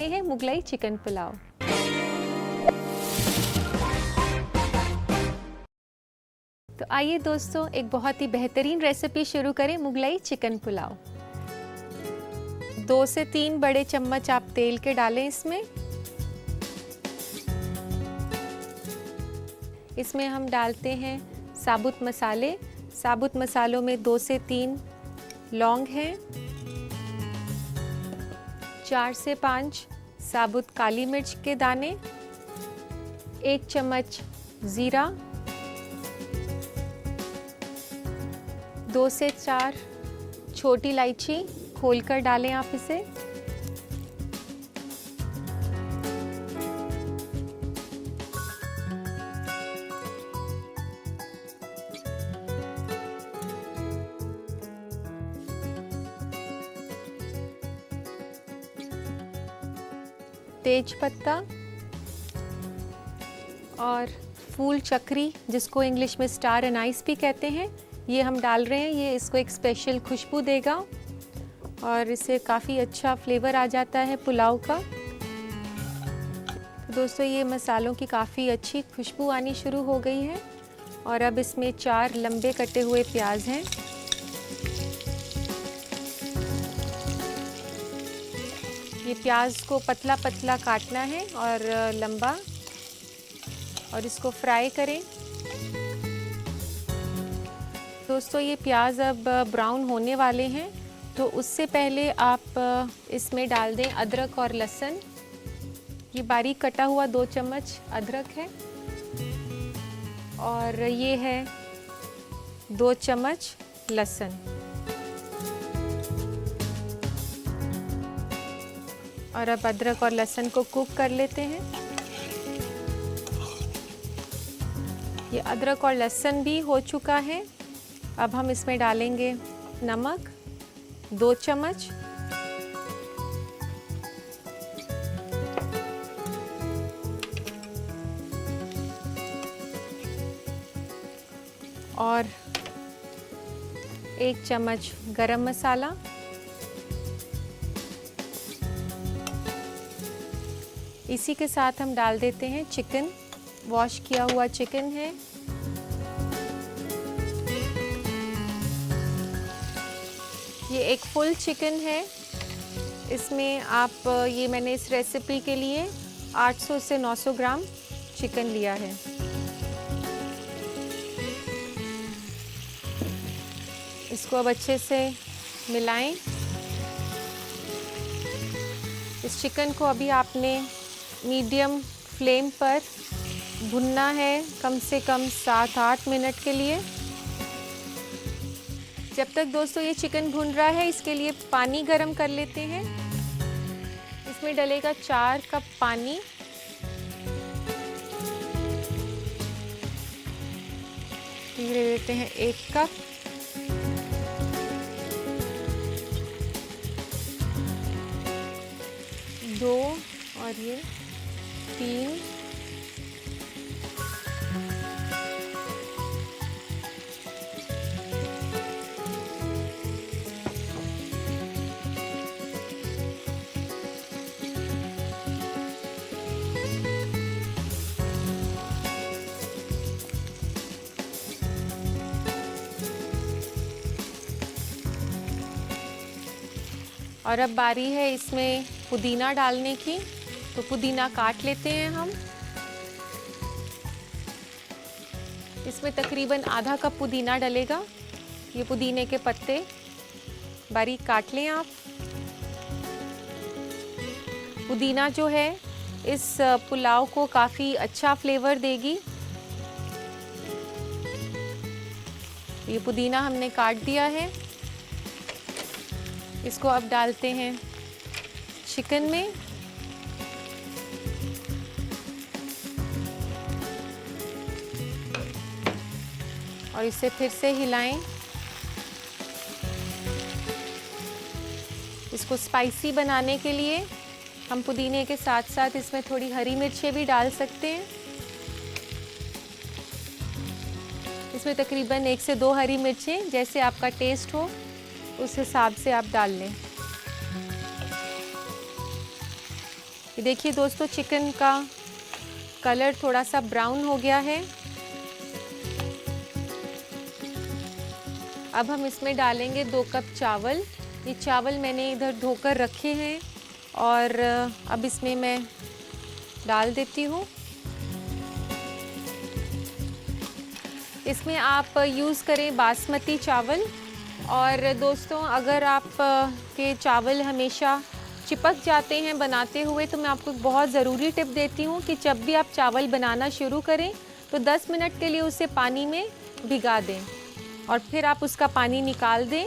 हैं मुगलई चिकन पुलाव। तो आइए दोस्तों, एक बहुत ही बेहतरीन रेसिपी शुरू करें मुगलई चिकन पुलाव। 2 से 3 बड़े चम्मच आप तेल के डालें इसमें हम डालते हैं साबुत मसाले। साबुत मसालों में 2 से 3 लौंग हैं, 4 से 5 साबुत काली मिर्च के दाने, 1 चम्मच जीरा, 2 से 4 छोटी इलायची खोलकर डालें आप इसे। तेज पत्ता और फूल चक्री, जिसको इंग्लिश में स्टार एनाइस भी कहते हैं, ये हम डाल रहे हैं। ये इसको एक स्पेशल खुशबू देगा और इससे काफ़ी अच्छा फ्लेवर आ जाता है पुलाव का। दोस्तों, ये मसालों की काफ़ी अच्छी खुशबू आनी शुरू हो गई है और अब इसमें 4 लंबे कटे हुए प्याज हैं। ये प्याज को पतला पतला काटना है और लंबा, और इसको फ्राई करें। दोस्तों, ये प्याज अब ब्राउन होने वाले हैं, तो उससे पहले आप इसमें डाल दें अदरक और लहसुन। ये बारीक कटा हुआ 2 चम्मच अदरक है और ये है 2 चम्मच लहसुन। और अब अदरक और लहसुन को कुक कर लेते हैं। ये अदरक और लहसुन भी हो चुका है। अब हम इसमें डालेंगे नमक 2 चम्मच, और 1 चम्मच गरम मसाला, इसी के साथ हम डाल देते हैं चिकन। वॉश किया हुआ चिकन है। ये एक फुल चिकन है। इसमें आप ये मैंने इस रेसिपी के लिए 800 से 900 ग्राम चिकन लिया है। इसको अब अच्छे से मिलाएं। इस चिकन को अभी आपने मीडियम फ्लेम पर भुनना है, कम से कम 7-8 मिनट के लिए। जब तक दोस्तों ये चिकन भुन रहा है, इसके लिए पानी गरम कर लेते हैं। इसमें डलेगा 4 कप पानी। धीरे देते हैं 1 कप, दो, और ये 3, और अब बारी है इसमें पुदीना डालने की। तो पुदीना काट लेते हैं हम। इसमें तकरीबन आधा कप पुदीना डलेगा। ये पुदीने के पत्ते बारीक काट लें आप। पुदीना जो है इस पुलाव को काफ़ी अच्छा फ्लेवर देगी। ये पुदीना हमने काट दिया है। इसको अब डालते हैं चिकन में। और इसे फिर से हिलाएं। इसको स्पाइसी बनाने के लिए हम पुदीने के साथ साथ इसमें थोड़ी हरी मिर्चें भी डाल सकते हैं। इसमें तकरीबन 1 से 2 हरी मिर्चें, जैसे आपका टेस्ट हो उस हिसाब से आप डाल लें। ये देखिए दोस्तों, चिकन का कलर थोड़ा सा ब्राउन हो गया है। अब हम इसमें डालेंगे 2 कप चावल। ये चावल मैंने इधर धोकर रखे हैं और अब इसमें मैं डाल देती हूँ। इसमें आप यूज़ करें बासमती चावल। और दोस्तों, अगर आप के चावल हमेशा चिपक जाते हैं बनाते हुए, तो मैं आपको एक बहुत ज़रूरी टिप देती हूँ कि जब भी आप चावल बनाना शुरू करें तो 10 मिनट के लिए उसे पानी में भिगा दें और फिर आप उसका पानी निकाल दें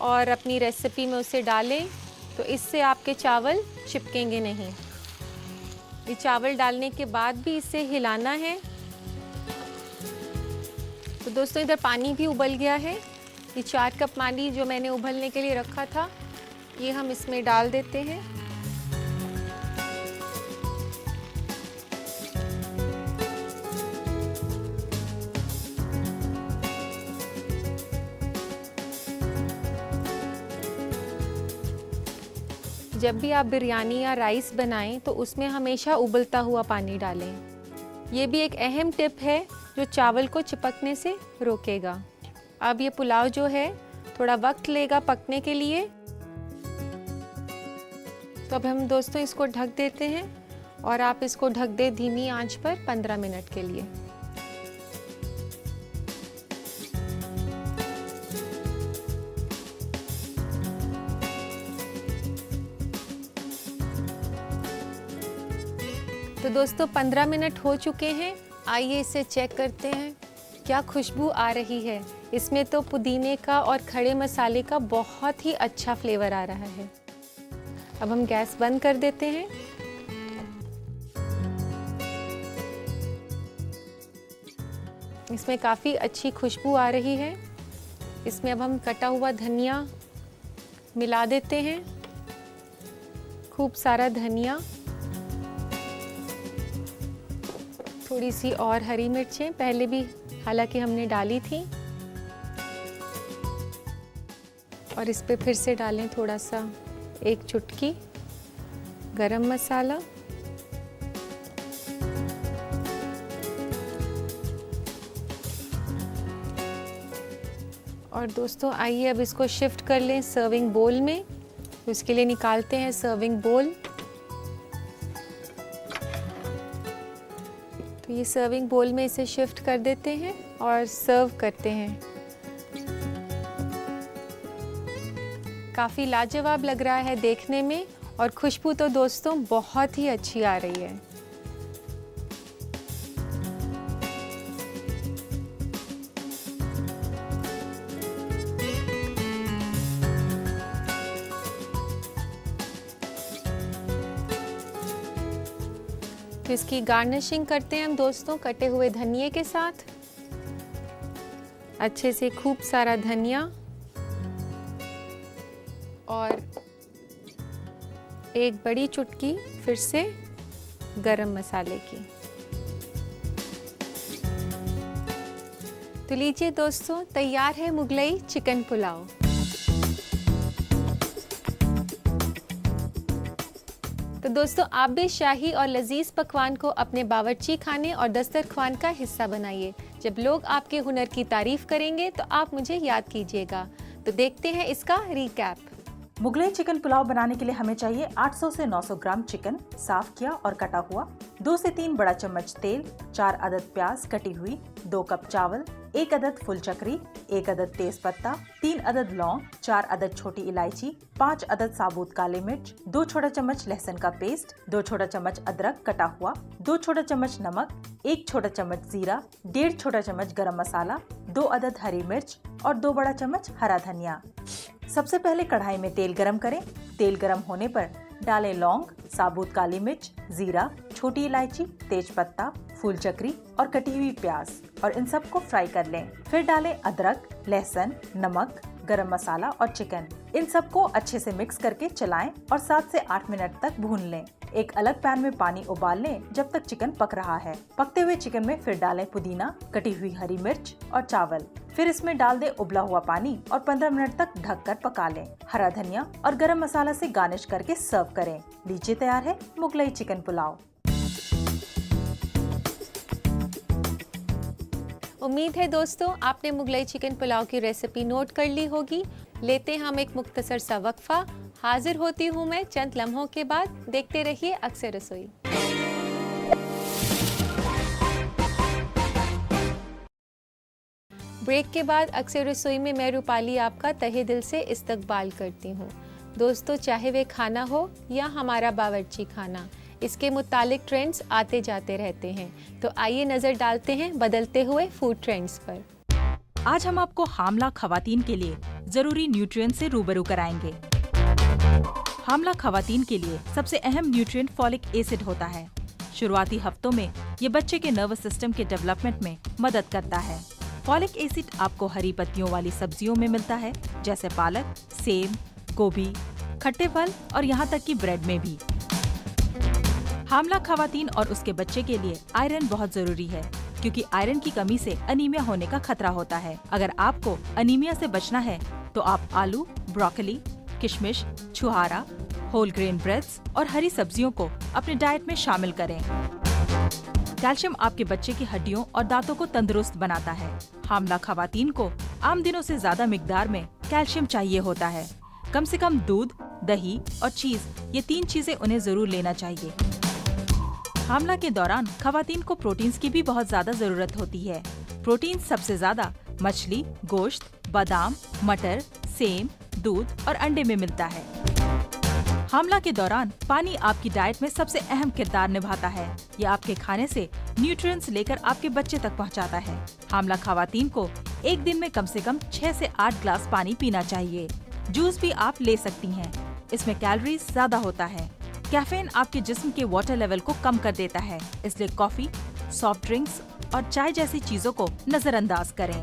और अपनी रेसिपी में उसे डालें, तो इससे आपके चावल चिपकेंगे नहीं। ये चावल डालने के बाद भी इसे हिलाना है। तो दोस्तों, इधर पानी भी उबल गया है। ये 4 कप पानी जो मैंने उबलने के लिए रखा था, ये हम इसमें डाल देते हैं। जब भी आप बिरयानी या राइस बनाएं तो उसमें हमेशा उबलता हुआ पानी डालें। ये भी एक अहम टिप है जो चावल को चिपकने से रोकेगा। अब ये पुलाव जो है थोड़ा वक्त लेगा पकने के लिए, तो अब हम दोस्तों इसको ढक देते हैं और आप इसको ढक दें धीमी आंच पर 15 मिनट के लिए। तो दोस्तों 15 मिनट हो चुके हैं। आइए इसे चेक करते हैं। क्या खुशबू आ रही है। इसमें तो पुदीने का और खड़े मसाले का बहुत ही अच्छा फ्लेवर आ रहा है। अब हम गैस बंद कर देते हैं। इसमें काफ़ी अच्छी खुशबू आ रही है। इसमें अब हम कटा हुआ धनिया मिला देते हैं, खूब सारा धनिया, थोड़ी सी और हरी मिर्चें पहले भी हालांकि हमने डाली थी, और इस पे फिर से डालें थोड़ा सा 1 चुटकी गरम मसाला, और दोस्तों आइए अब इसको शिफ्ट कर लें सर्विंग बोल में। तो इसके लिए निकालते हैं सर्विंग बोल। तो ये सर्विंग बोल में इसे शिफ्ट कर देते हैं और सर्व करते हैं। काफ़ी लाजवाब लग रहा है देखने में और खुशबू तो दोस्तों बहुत ही अच्छी आ रही है। तो इसकी गार्निशिंग करते हैं हम दोस्तों कटे हुए धनिये के साथ। अच्छे से खूब सारा धनिया और 1 बड़ी चुटकी फिर से गरम मसाले की। तो लीजिए दोस्तों, तैयार है मुगलई चिकन पुलाव। तो दोस्तों, आप भी शाही और लजीज पकवान को अपने बावर्ची खाने और दस्तरख्वान का हिस्सा बनाइए। जब लोग आपके हुनर की तारीफ करेंगे तो आप मुझे याद कीजिएगा। तो देखते हैं इसका रिकैप। मुगलई चिकन पुलाव बनाने के लिए हमें चाहिए 800 से 900 ग्राम चिकन, साफ किया और कटा हुआ, 2 से 3 बड़ा चम्मच तेल, 4 अदद प्याज कटी हुई, 2 कप चावल, 1 अदद फुल चक्री, 1 अदद तेज पत्ता, 3 अदद लौंग, 4 अदद छोटी इलायची, 5 अदद साबुत काले मिर्च, 2 छोटा चम्मच लहसुन का पेस्ट, 2 छोटा चम्मच अदरक कटा हुआ, 2 छोटा चम्मच नमक, 1 छोटा चम्मच जीरा, 1.5 छोटा चम्मच गरम मसाला, 2 अदद हरी मिर्च और 2 बड़ा चम्मच हरा धनिया। सबसे पहले कढ़ाई में तेल गरम करें। तेल गरम होने पर डालें लौंग, साबुत काली मिर्च, जीरा, छोटी इलायची, तेज पत्ता, फूल चक्री और कटी हुई प्याज और इन सब को फ्राई कर लें। फिर डालें अदरक, लहसुन, नमक, गरम मसाला और चिकन। इन सबको अच्छे से मिक्स करके चलाएं और 7 से 8 मिनट तक भून लें। एक अलग पैन में पानी उबाल लें जब तक चिकन पक रहा है। पकते हुए चिकन में फिर डालें पुदीना, कटी हुई हरी मिर्च और चावल। फिर इसमें डाल दें उबला हुआ पानी और 15 मिनट तक ढककर पका लें। हरा धनिया और गरम मसाला से गार्निश करके सर्व करें। लीजिए, तैयार है मुगलई चिकन पुलाव। उम्मीद है दोस्तों आपने मुगलई चिकन पुलाव की रेसिपी नोट कर ली होगी। लेते हैं हम एक मुख्तसर सा वक्फा। हाजिर होती हूँ मैं चंद लम्हों के बाद। देखते रहिए अक्सर रसोई। ब्रेक के बाद अक्सर रसोई में मैं रूपाली आपका तहे दिल से इस्तकबाल करती हूँ। दोस्तों, चाहे वे खाना हो या हमारा बावर्ची खाना, इसके मुतालिक ट्रेंड्स आते जाते रहते हैं। तो आइए नजर डालते हैं बदलते हुए फूड ट्रेंड्स पर। आज हम आपको हामला खवातीन के लिए जरूरी न्यूट्रिएंट से रूबरू कराएंगे। हामला खवातीन के लिए सबसे अहम न्यूट्रिएंट फॉलिक एसिड होता है। शुरुआती हफ्तों में ये बच्चे के नर्वस सिस्टम के डेवलपमेंट में मदद करता है। फॉलिक एसिड आपको हरी पत्तियों वाली सब्जियों में मिलता है, जैसे पालक, सेम, गोभी, खट्टे फल और यहाँ तक कि ब्रेड में भी। हामला खवातीन और उसके बच्चे के लिए आयरन बहुत जरूरी है, क्योंकि आयरन की कमी से अनीमिया होने का खतरा होता है। अगर आपको अनीमिया से बचना है तो आप आलू, ब्रोकली, किशमिश, छुहारा, होल ग्रेन ब्रेड्स और हरी सब्जियों को अपने डाइट में शामिल करें। कैल्शियम आपके बच्चे की हड्डियों और दांतों को तंदुरुस्त बनाता है। हामला खवातीन को आम दिनों से ज्यादा मिकदार में कैल्शियम चाहिए होता है। कम से कम दूध, दही और चीज, ये 3 चीजें उन्हें जरूर लेना चाहिए। हामला के दौरान खवातीन को प्रोटीन्स की भी बहुत ज्यादा जरूरत होती है। प्रोटीन सबसे ज्यादा मछली, गोश्त, बादाम, मटर, सेम, दूध और अंडे में मिलता है। हामला के दौरान पानी आपकी डाइट में सबसे अहम किरदार निभाता है। ये आपके खाने से न्यूट्रिएंट्स लेकर आपके बच्चे तक पहुंचाता है। हामला खवातीन को एक दिन में कम से कम 6 से 8 ग्लास पानी पीना चाहिए। जूस भी आप ले सकती हैं। इसमें कैलोरीज ज्यादा होता है। कैफीन आपके जिस्म के वाटर लेवल को कम कर देता है, इसलिए कॉफी, सॉफ्ट ड्रिंक्स और चाय जैसी चीजों को नजरअंदाज करें।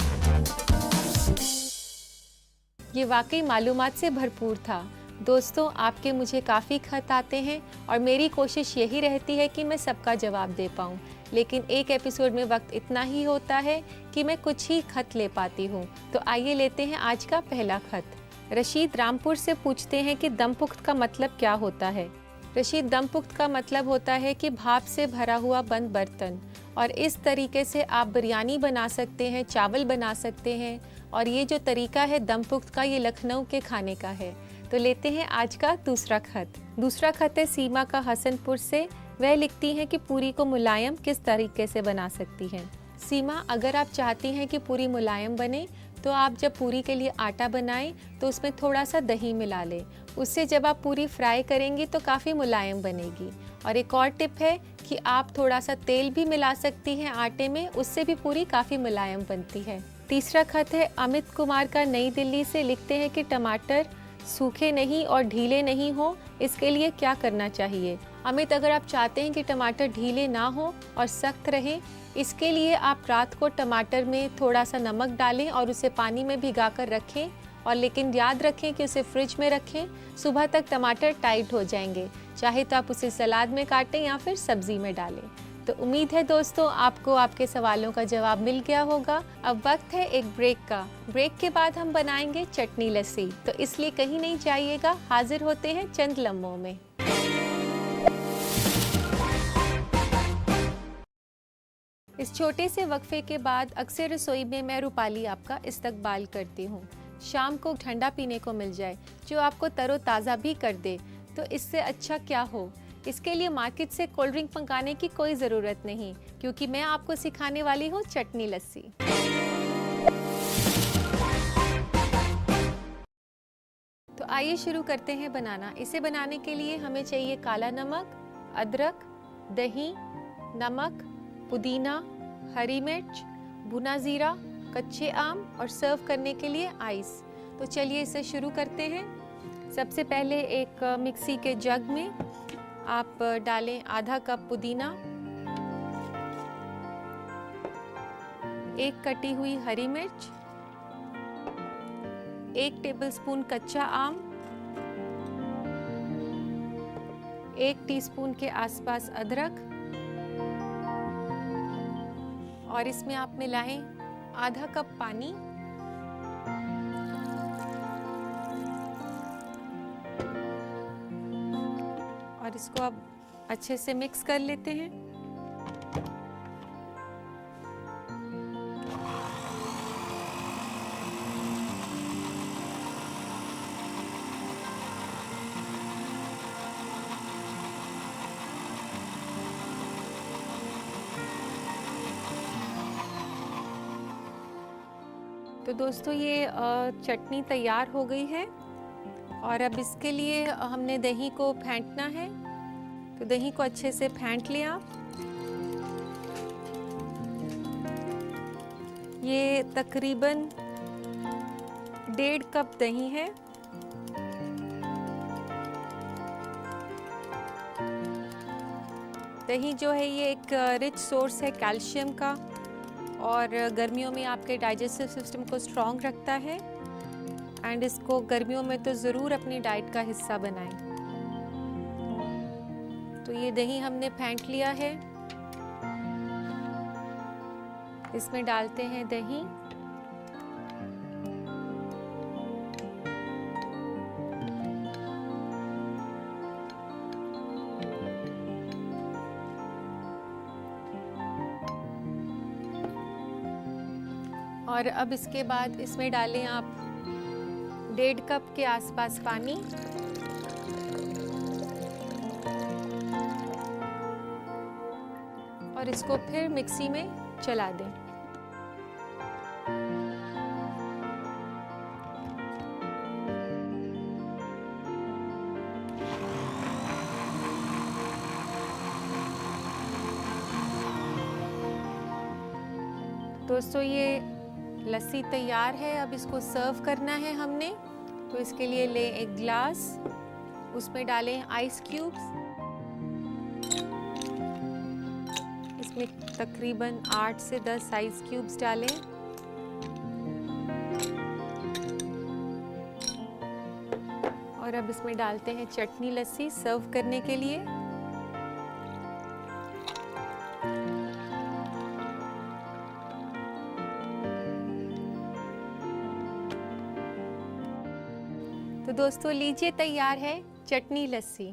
ये वाकई मालूमात से भरपूर था। दोस्तों, आपके मुझे काफ़ी खत आते हैं और मेरी कोशिश यही रहती है कि मैं सबका जवाब दे पाऊँ, लेकिन एक एपिसोड में वक्त इतना ही होता है कि मैं कुछ ही खत ले पाती हूँ। तो आइए लेते हैं आज का पहला खत। रशीद रामपुर से पूछते हैं कि दमपुख्त का मतलब क्या होता है। रशीद, दमपुख्त का मतलब होता है कि भाप से भरा हुआ बंद बर्तन, और इस तरीके से आप बिरयानी बना सकते हैं, चावल बना सकते हैं। और ये जो तरीका है दमपुख्त का, ये लखनऊ के खाने का है। तो लेते हैं आज का दूसरा खत। दूसरा खत है सीमा का हसनपुर से। वह लिखती हैं कि पूरी को मुलायम किस तरीके से बना सकती हैं। सीमा, अगर आप चाहती हैं कि पूरी मुलायम बने तो आप जब पूरी के लिए आटा बनाएं तो उसमें थोड़ा सा दही मिला लें। उससे जब आप पूरी फ्राई करेंगी तो काफ़ी मुलायम बनेगी। और एक और टिप है कि आप थोड़ा सा तेल भी मिला सकती हैं आटे में, उससे भी पूरी काफ़ी मुलायम बनती है। तीसरा खत है अमित कुमार का नई दिल्ली से। लिखते हैं कि टमाटर सूखे नहीं और ढीले नहीं हो, इसके लिए क्या करना चाहिए। अमित, अगर आप चाहते हैं कि टमाटर ढीले ना हो और सख्त रहें, इसके लिए आप रात को टमाटर में थोड़ा सा नमक डालें और उसे पानी में भिगाकर रखें। और लेकिन याद रखें कि उसे फ्रिज में रखें। सुबह तक टमाटर टाइट हो जाएंगे। चाहे तो आप उसे सलाद में काटें या फिर सब्जी में डालें। तो उम्मीद है दोस्तों आपको आपके सवालों का जवाब मिल गया होगा। अब वक्त है एक ब्रेक का। ब्रेक के बाद हम बनाएंगे चटनी लस्सी, तो इसलिए कहीं नहीं जाइएगा। हाजिर होते हैं चंद लम्हों में। इस छोटे से वक्फे के बाद अक्सर रसोई में मैं रूपाली आपका इस्तकबाल करती हूँ। शाम को ठंडा पीने को मिल जाए जो आपको तरोताज़ा भी कर दे, तो इससे अच्छा क्या हो। इसके लिए मार्केट से कोल्ड ड्रिंक मंगाने की कोई ज़रूरत नहीं, क्योंकि मैं आपको सिखाने वाली हूँ चटनी लस्सी। तो आइए शुरू करते हैं बनाना। इसे बनाने के लिए हमें चाहिए काला नमक, अदरक, दही, नमक, पुदीना, हरी मिर्च, भुना जीरा, कच्चे आम और सर्व करने के लिए आइस। तो चलिए इसे शुरू करते हैं। सबसे पहले एक मिक्सी के जग में आप डालें आधा कप पुदीना, एक कटी हुई हरी मिर्च, 1 टेबलस्पून कच्चा आम, 1 टीस्पून के आसपास अदरक, और इसमें आप मिलाएं आधा कप पानी, और इसको अब अच्छे से मिक्स कर लेते हैं। तो दोस्तों ये चटनी तैयार हो गई है, और अब इसके लिए हमने दही को फेंटना है। तो दही को अच्छे से फेंट लिया। ये तकरीबन 1.5 कप दही है। दही जो है ये एक रिच सोर्स है कैल्शियम का, और गर्मियों में आपके डाइजेस्टिव सिस्टम को स्ट्रॉन्ग रखता है, एंड इसको गर्मियों में तो ज़रूर अपनी डाइट का हिस्सा बनाएं। तो ये दही हमने फेंट लिया है, इसमें डालते हैं दही, और अब इसके बाद इसमें डालें आप 1.5 कप के आसपास पानी, और इसको फिर मिक्सी में चला दें। दोस्तों ये लस्सी तैयार है। अब इसको सर्व करना है हमने। तो इसके लिए लें एक ग्लास, उसमें डालें आइस क्यूब्स, इसमें तकरीबन 8 से 10 आइस क्यूब्स डालें, और अब इसमें डालते हैं चटनी लस्सी सर्व करने के लिए। तो दोस्तों लीजिए तैयार है चटनी लस्सी।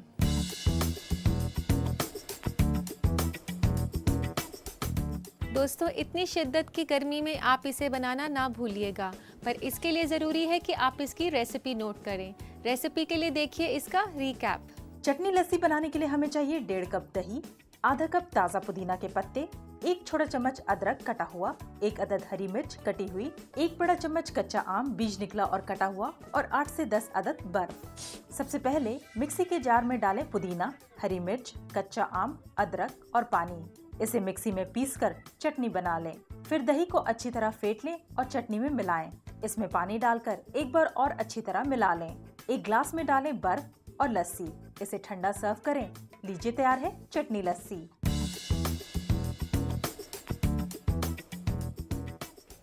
दोस्तों इतनी शिद्दत की गर्मी में आप इसे बनाना ना भूलिएगा, पर इसके लिए ज़रूरी है कि आप इसकी रेसिपी नोट करें। रेसिपी के लिए देखिए इसका रिकैप। चटनी लस्सी बनाने के लिए हमें चाहिए 1.5 कप दही, आधा कप ताज़ा पुदीना के पत्ते, 1 छोटा चम्मच अदरक कटा हुआ, 1 अदद हरी मिर्च कटी हुई, 1 बड़ा चम्मच कच्चा आम बीज निकला और कटा हुआ, और 8 से 10 अदद बर्फ। सबसे पहले मिक्सी के जार में डालें पुदीना, हरी मिर्च, कच्चा आम, अदरक और पानी। इसे मिक्सी में पीसकर चटनी बना लें। फिर दही को अच्छी तरह फेंट लें और चटनी में मिलाएं। इसमें पानी डालकर एक बार और अच्छी तरह मिला लें। एक ग्लास में डालें बर्फ और लस्सी। इसे ठंडा सर्व करें। लीजिए तैयार है चटनी लस्सी।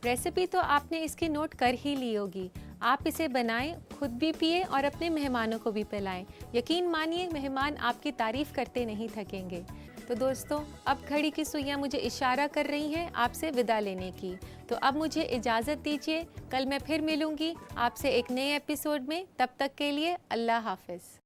रेसिपी तो आपने इसकी नोट कर ही ली होगी। आप इसे बनाएं, खुद भी पिए और अपने मेहमानों को भी पिलाएं। यकीन मानिए मेहमान आपकी तारीफ करते नहीं थकेंगे। तो दोस्तों अब घड़ी की सुइयां मुझे इशारा कर रही हैं आपसे विदा लेने की। तो अब मुझे इजाज़त दीजिए। कल मैं फिर मिलूंगी आपसे एक नए एपिसोड में। तब तक के लिए अल्लाह हाफिज़।